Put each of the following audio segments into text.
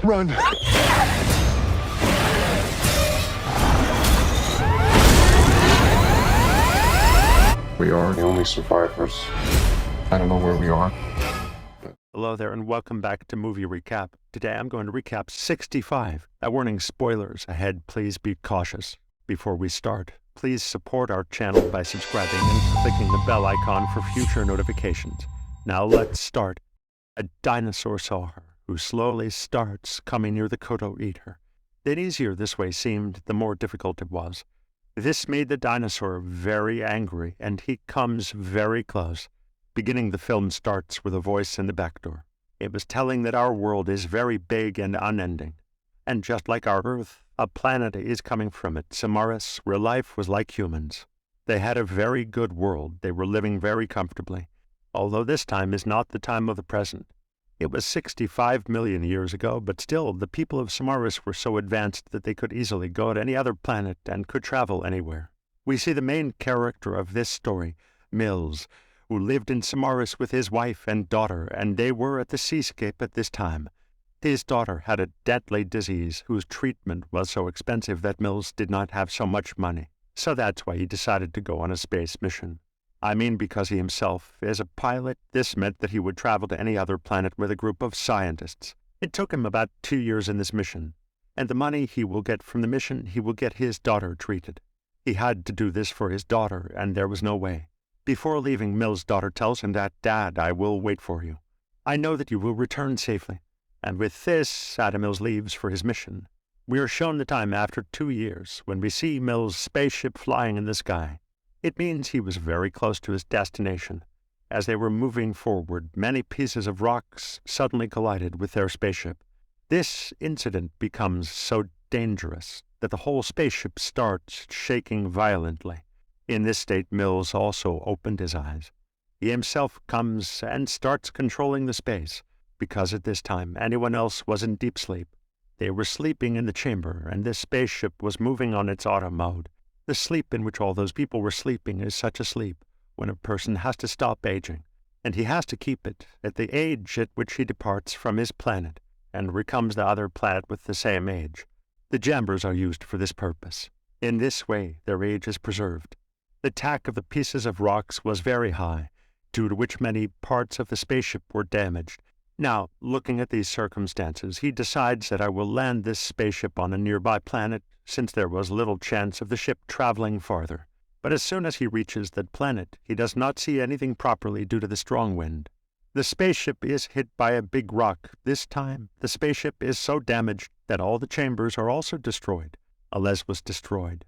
Run! We are the only survivors. I don't know where we are. Hello there and welcome back to Movie Recap. Today I'm going to recap 65. A warning, spoilers ahead, please be cautious. Before we start, please support our channel by subscribing and clicking the bell icon for future notifications. Now let's start. A dinosaur saw her, who slowly starts coming near the kodo eater. The easier this way seemed, the more difficult it was. This made the dinosaur very angry, and he comes very close. Beginning the film starts with a voice in the back door. It was telling that our world is very big and unending. And just like our Earth, a planet is coming from it, Samaris, where life was like humans. They had a very good world. They were living very comfortably. Although this time is not the time of the present. It was 65 million years ago, but still, the people of Samaris were so advanced that they could easily go to any other planet and could travel anywhere. We see the main character of this story, Mills, who lived in Samaris with his wife and daughter, and they were at the seascape at this time. His daughter had a deadly disease whose treatment was so expensive that Mills did not have so much money, so that's why he decided to go on a space mission. I mean, because he himself is a pilot, this meant that he would travel to any other planet with a group of scientists. It took him about 2 years in this mission, and the money he will get from the mission, he will get his daughter treated. He had to do this for his daughter, and there was no way. Before leaving, Mill's daughter tells him that, "Dad, I will wait for you. I know that you will return safely." And with this, Adam Mills leaves for his mission. We are shown the time after 2 years, when we see Mill's spaceship flying in the sky. It means he was very close to his destination. As they were moving forward, many pieces of rocks suddenly collided with their spaceship. This incident becomes so dangerous that the whole spaceship starts shaking violently. In this state, Mills also opened his eyes. He himself comes and starts controlling the space, because at this time anyone else was in deep sleep. They were sleeping in the chamber, and this spaceship was moving on its auto mode. The sleep in which all those people were sleeping is such a sleep when a person has to stop aging, and he has to keep it at the age at which he departs from his planet and becomes the other planet with the same age. The chambers are used for this purpose. In this way, their age is preserved. The attack of the pieces of rocks was very high, due to which many parts of the spaceship were damaged. Now, looking at these circumstances, he decides that I will land this spaceship on a nearby planet, since there was little chance of the ship traveling farther. But as soon as he reaches that planet, he does not see anything properly due to the strong wind. The spaceship is hit by a big rock. This time, the spaceship is so damaged that all the chambers are also destroyed. Alez was destroyed.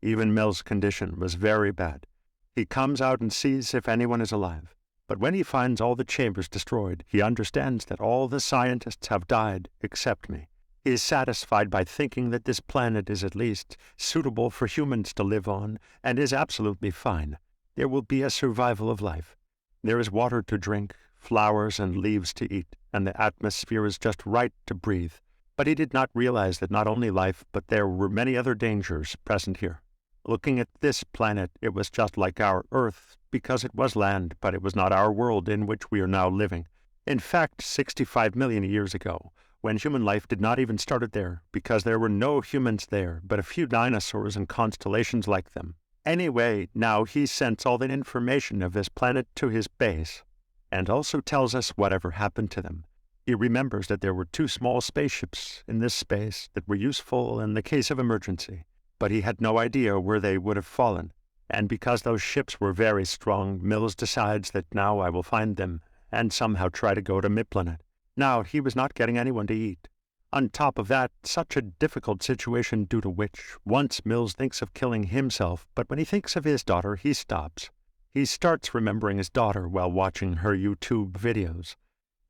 Even Mill's condition was very bad. He comes out and sees if anyone is alive. But when he finds all the chambers destroyed, he understands that all the scientists have died except me. He is satisfied by thinking that this planet is at least suitable for humans to live on and is absolutely fine. There will be a survival of life. There is water to drink, flowers and leaves to eat, and the atmosphere is just right to breathe. But he did not realize that not only life, but there were many other dangers present here. Looking at this planet, it was just like our Earth, because it was land, but it was not our world in which we are now living. In fact, 65 million years ago, when human life did not even start there, because there were no humans there, but a few dinosaurs and constellations like them. Anyway, now he sends all the information of this planet to his base, and also tells us whatever happened to them. He remembers that there were 2 small spaceships in this space that were useful in the case of emergency, but he had no idea where they would have fallen. And because those ships were very strong, Mills decides that now I will find them and somehow try to go to Miplanet. Now, he was not getting anyone to eat. On top of that, such a difficult situation due to which, once Mills thinks of killing himself, but when he thinks of his daughter, he stops. He starts remembering his daughter while watching her YouTube videos.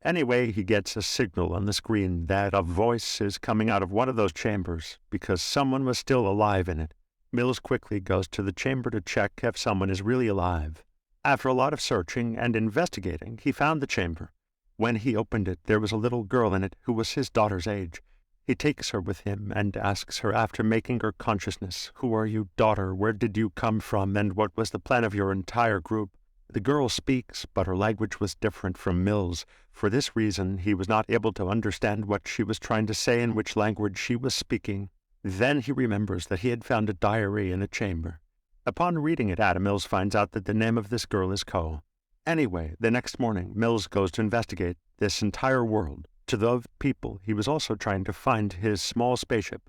Anyway, he gets a signal on the screen that a voice is coming out of one of those chambers because someone was still alive in it. Mills quickly goes to the chamber to check if someone is really alive. After a lot of searching and investigating, he found the chamber. When he opened it, there was a little girl in it who was his daughter's age. He takes her with him and asks her, after making her consciousness, "Who are you, daughter? Where did you come from? And what was the plan of your entire group?" The girl speaks, but her language was different from Mills. For this reason, he was not able to understand what she was trying to say and which language she was speaking. Then he remembers that he had found a diary in a chamber. Upon reading it, Adam Mills finds out that the name of this girl is Ko. Anyway, the next morning, Mills goes to investigate this entire world. To those people, he was also trying to find his small spaceship.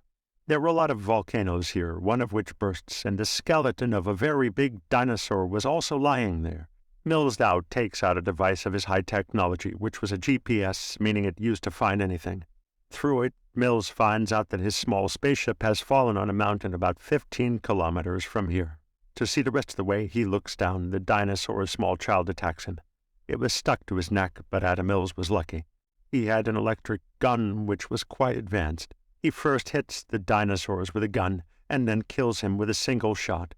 There were a lot of volcanoes here, one of which bursts, and the skeleton of a very big dinosaur was also lying there. Mills now takes out a device of his high technology, which was a GPS, meaning it used to find anything. Through it, Mills finds out that his small spaceship has fallen on a mountain about 15 kilometers from here. To see the rest of the way, he looks down. The dinosaur's small child attacks him. It was stuck to his neck, but Adam Mills was lucky. He had an electric gun, which was quite advanced. He first hits the dinosaurs with a gun, and then kills him with a single shot.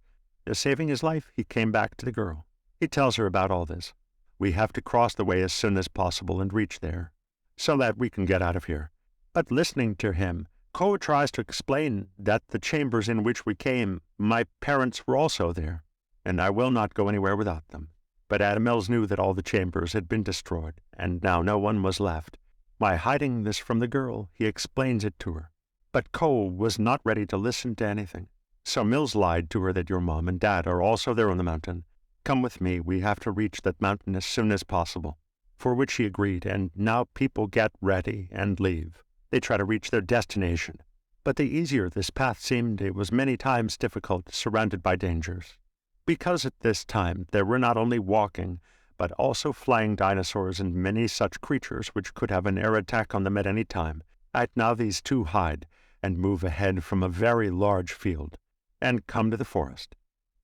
Saving his life, he came back to the girl. He tells her about all this. We have to cross the way as soon as possible and reach there, so that we can get out of here. But listening to him, Ko tries to explain that the chambers in which we came, my parents were also there, and I will not go anywhere without them. But Adam Mills knew that all the chambers had been destroyed, and now no one was left. By hiding this from the girl, he explains it to her. But Ko was not ready to listen to anything. So Mills lied to her that your mom and dad are also there on the mountain. Come with me, we have to reach that mountain as soon as possible. For which she agreed, and now people get ready and leave. They try to reach their destination. But the easier this path seemed, it was many times difficult, surrounded by dangers. Because at this time there were not only walking, but also flying dinosaurs and many such creatures which could have an air attack on them at any time. At now these two hide, and move ahead from a very large field, and come to the forest.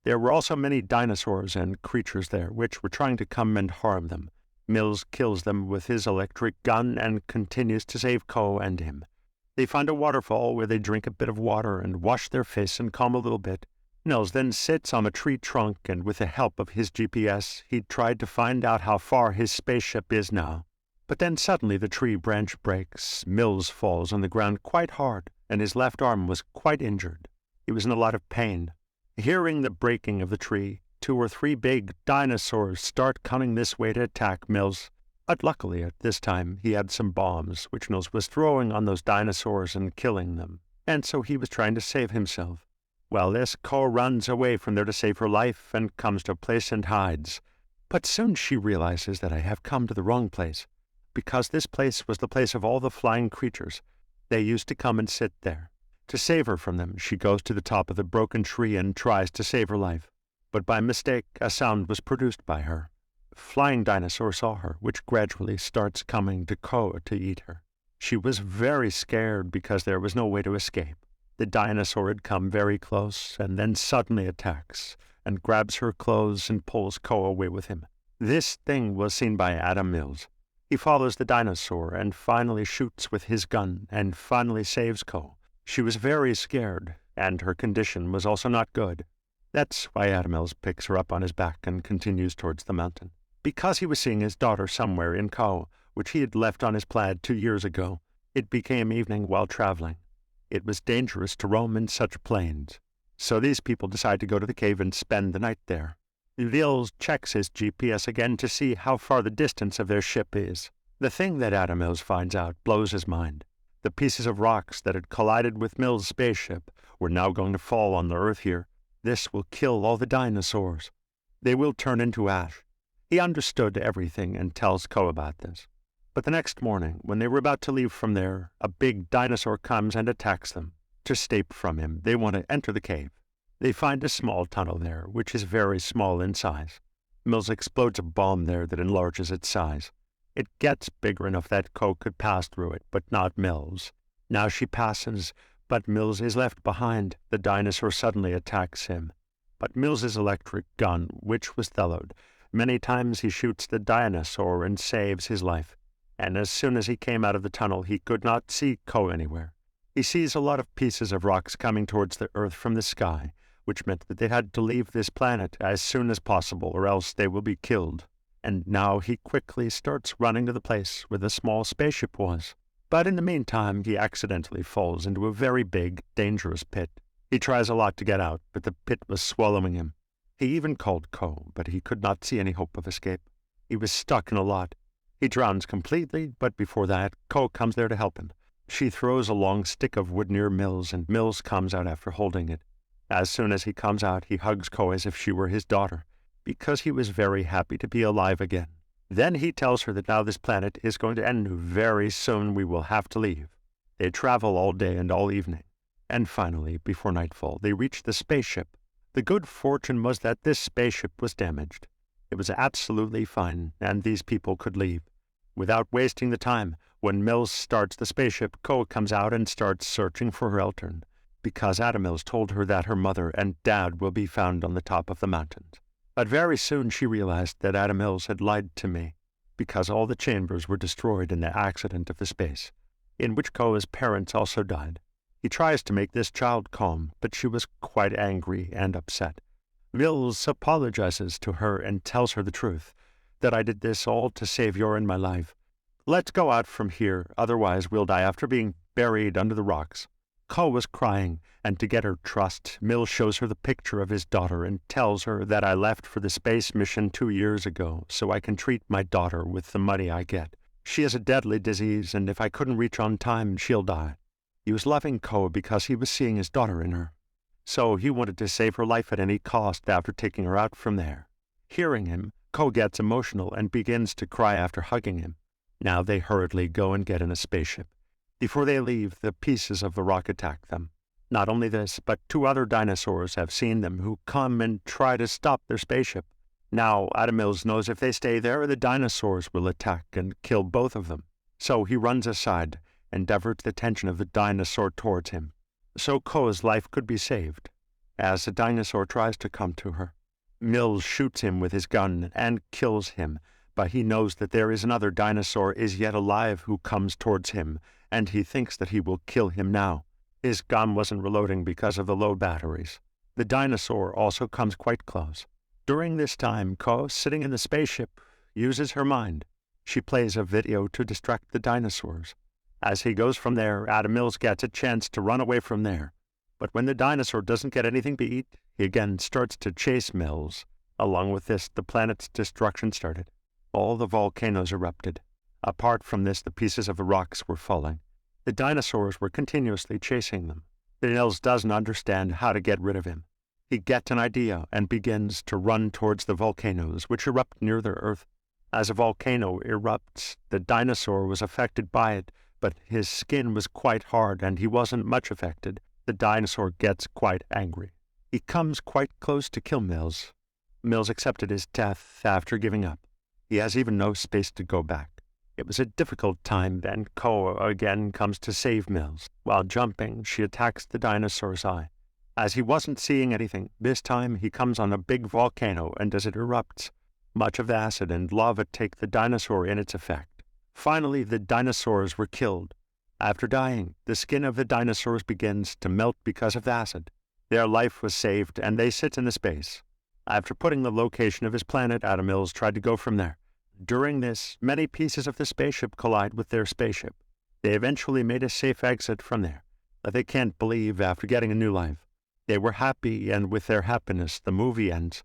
There were also many dinosaurs and creatures there which were trying to come and harm them. Mills kills them with his electric gun and continues to save Ko and him. They find a waterfall where they drink a bit of water and wash their face and calm a little bit. Mills then sits on a tree trunk, and with the help of his GPS, he tried to find out how far his spaceship is now. But then suddenly the tree branch breaks. Mills falls on the ground quite hard, and his left arm was quite injured. He was in a lot of pain. Hearing the breaking of the tree, 2 or 3 big dinosaurs start coming this way to attack Mills. But luckily at this time he had some bombs, which Mills was throwing on those dinosaurs and killing them, and so he was trying to save himself. Well, this Ko runs away from there to save her life and comes to a place and hides. But soon she realizes that I have come to the wrong place, because this place was the place of all the flying creatures. They used to come and sit there. To save her from them, she goes to the top of the broken tree and tries to save her life. But by mistake, a sound was produced by her. Flying dinosaur saw her, which gradually starts coming to Ko to eat her. She was very scared because there was no way to escape. The dinosaur had come very close and then suddenly attacks and grabs her clothes and pulls Ko away with him. This thing was seen by Adam Mills. He follows the dinosaur and finally shoots with his gun and finally saves Ko. She was very scared, and her condition was also not good. That's why Adam Mills picks her up on his back and continues towards the mountain. Because he was seeing his daughter somewhere in Ko, which he had left on his plaid 2 years ago, it became evening while traveling. It was dangerous to roam in such plains, so these people decide to go to the cave and spend the night there. Mills checks his GPS again to see how far the distance of their ship is. The thing that Adam Mills finds out blows his mind. The pieces of rocks that had collided with Mills' spaceship were now going to fall on the earth here. This will kill all the dinosaurs. They will turn into ash. He understood everything and tells Ko about this. But the next morning, when they were about to leave from there, a big dinosaur comes and attacks them. To escape from him, they want to enter the cave. They find a small tunnel there, which is very small in size. Mills explodes a bomb there that enlarges its size. It gets bigger enough that Ko could pass through it, but not Mills. Now she passes, but Mills is left behind. The dinosaur suddenly attacks him. But Mills's electric gun, which was bellowed, many times he shoots the dinosaur and saves his life. And as soon as he came out of the tunnel, he could not see Ko anywhere. He sees a lot of pieces of rocks coming towards the earth from the sky, which meant that they had to leave this planet as soon as possible, or else they will be killed. And now he quickly starts running to the place where the small spaceship was. But in the meantime, he accidentally falls into a very big, dangerous pit. He tries a lot to get out, but the pit was swallowing him. He even called Ko, but he could not see any hope of escape. He was stuck in a lot. He drowns completely, but before that, Ko comes there to help him. She throws a long stick of wood near Mills, and Mills comes out after holding it. As soon as he comes out, he hugs Ko as if she were his daughter, because he was very happy to be alive again. Then he tells her that now this planet is going to end very soon. We will have to leave. They travel all day and all evening, and finally, before nightfall, they reach the spaceship. The good fortune was that this spaceship was damaged. It was absolutely fine, and these people could leave. Without wasting the time, when Mills starts the spaceship, Ko comes out and starts searching for her Eltern, because Adam Mills told her that her mother and dad will be found on the top of the mountains. But very soon she realized that Adam Mills had lied to me, because all the chambers were destroyed in the accident of the space, in which Ko's parents also died. He tries to make this child calm, but she was quite angry and upset. Mills apologizes to her and tells her the truth, that I did this all to save your and my life. Let's go out from here, otherwise we'll die after being buried under the rocks. Ko was crying, and to get her trust, Mills shows her the picture of his daughter and tells her that I left for the space mission 2 years ago so I can treat my daughter with the money I get. She has a deadly disease, and if I couldn't reach on time, she'll die. He was loving Ko because he was seeing his daughter in her. So he wanted to save her life at any cost after taking her out from there. Hearing him, Ko gets emotional and begins to cry after hugging him. Now they hurriedly go and get in a spaceship. Before they leave, the pieces of the rock attack them. Not only this, but 2 other dinosaurs have seen them who come and try to stop their spaceship. Now Adam Mills knows if they stay there, the dinosaurs will attack and kill both of them. So he runs aside and diverts the attention of the dinosaur towards him, so Ko's life could be saved. As the dinosaur tries to come to her, Mills shoots him with his gun and kills him, but he knows that there is another dinosaur is yet alive who comes towards him, and he thinks that he will kill him now. His gun wasn't reloading because of the low batteries. The dinosaur also comes quite close. During this time, Ko, sitting in the spaceship, uses her mind. She plays a video to distract the dinosaurs. As he goes from there, Adam Mills gets a chance to run away from there. But when the dinosaur doesn't get anything to eat, he again starts to chase Mills. Along with this, the planet's destruction started. All the volcanoes erupted. Apart from this, the pieces of the rocks were falling. The dinosaurs were continuously chasing them. Mills doesn't understand how to get rid of him. He gets an idea and begins to run towards the volcanoes, which erupt near the Earth. As a volcano erupts, the dinosaur was affected by it, but his skin was quite hard and he wasn't much affected. The dinosaur gets quite angry. He comes quite close to kill Mills. Mills accepted his death after giving up. He has even no space to go back. It was a difficult time, then Ko again comes to save Mills. While jumping, she attacks the dinosaur's eye. As he wasn't seeing anything, this time he comes on a big volcano, and as it erupts, much of the acid and lava take the dinosaur in its effect. Finally, the dinosaurs were killed. After dying, the skin of the dinosaurs begins to melt because of the acid. Their life was saved, and they sit in the space. After putting the location of his planet, Adam Mills tried to go from there. During this, many pieces of the spaceship collide with their spaceship. They eventually made a safe exit from there, but they can't believe after getting a new life. They were happy, and with their happiness, the movie ends.